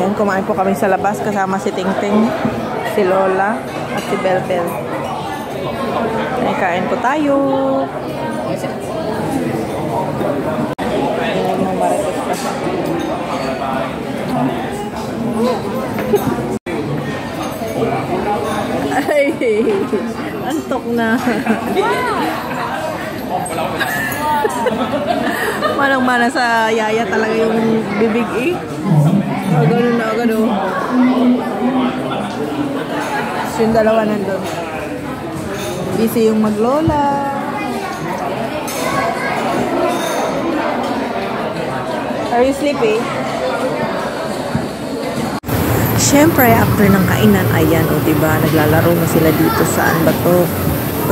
Ayan, kumain po kami sa labas kasama si Tingting, si Lola, at si Belbel. Ay, kain po tayo. Ayan, mga marites pa siya. Ay, antok na. Manang-mana sa yaya talaga yung bibig eh. Ganun na agad oh. So, yung dalawa nandun. Busy yung maglola. Are you sleepy? Siyempre, after ng kainan, ayan o, diba, naglalaro na sila dito. Saan ba to?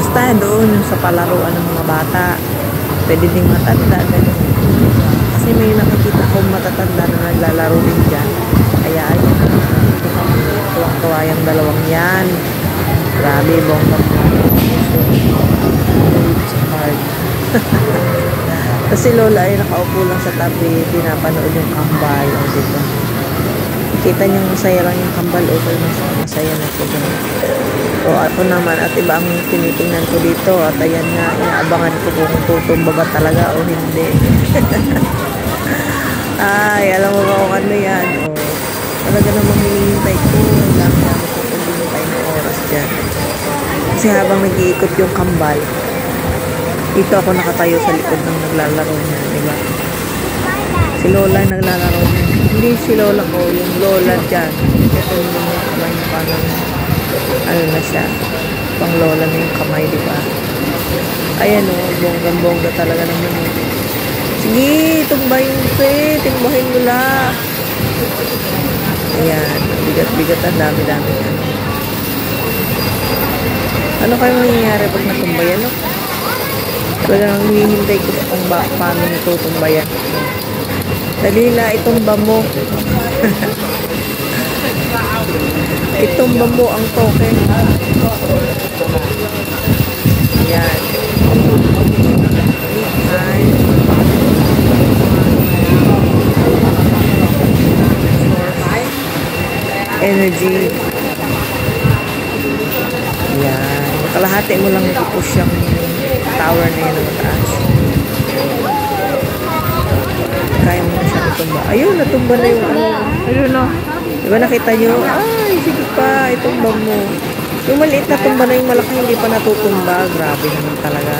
Basta doon sa palaruan ng mga bata. Pwede ding matanda. Kasi may nakikita kong matatanda na naglalaro din dyan. Kaya ayan, tuwang-tuwa yung dalawang yan. Grabe, bonggang sa card. Kasi Lola ay nakaupo lang sa tabi, pinapanood yung kambal. O, diba? Kita niyo masaya lang yung kambal. Okay, masaya na po. O ako naman, at iba ang tinitingnan ko dito. At ayan nga, inaabangan ko kung tutumba ba talaga o hindi. Ay, alam mo ba kung ano yan? O, talaga namang hinihintay ko. Dami ko kung hinihintay ng oras dyan. Kasi habang nag-iikot yung kambal, dito ako nakatayo sa likod ng naglalaro niya, diba? Si Lola naglalaro niya. Hindi si Lola ko, yung Lola dyan. Ito yung parang, ano na siya, pang Lola na yung kamay, diba? Ayan o, bonggang-bongga talaga naman. Sige, tumbahin ko eh. Tumbahin mo lang. Ayan, bigat-bigat, ang dami-dami. Ano kayo mangyayari pag natumbayan, no? Talagang hinihintay ko kung paano natutumbayan. Dali na, itumba mo. Itumba mo ang token. Ayan. Energy. Ayan. Kalahati mo lang i-push yung tower na yun ang mataas. Kaya mo na siya natumba. Ayun, natumba na yung ano. Ayun o. Diba nakita nyo? Ay, sige pa, itumba mo. Yung maliit na tumba na yung malaki hindi pa natutumba. Grabe naman talaga.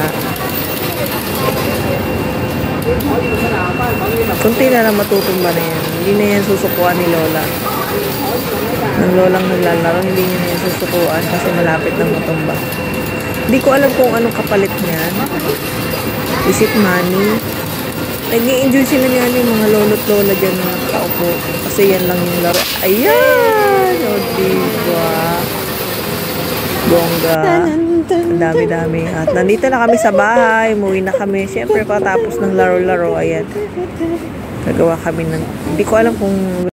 Kunti na lang matutumba na yan. Hindi na yan susukuan ni Lola. Ng lolang naglalaro, hindi niya na yan susukuan kasi malapit ng matumba. Hindi ko alam kung anong kapalit niyan. Is it money? Nag-i-enjoy sila niyan yung mga lolo't lola dyan na nakaupo. Kasi yan lang yung laro. Ayan! O, diba? Bongga. Ang dami-dami. At nandito na kami sa bahay. Umuwi na kami. Siyempre, patapos ng laro-laro. Ayan. Nagawa kami ng... Hindi ko alam kung...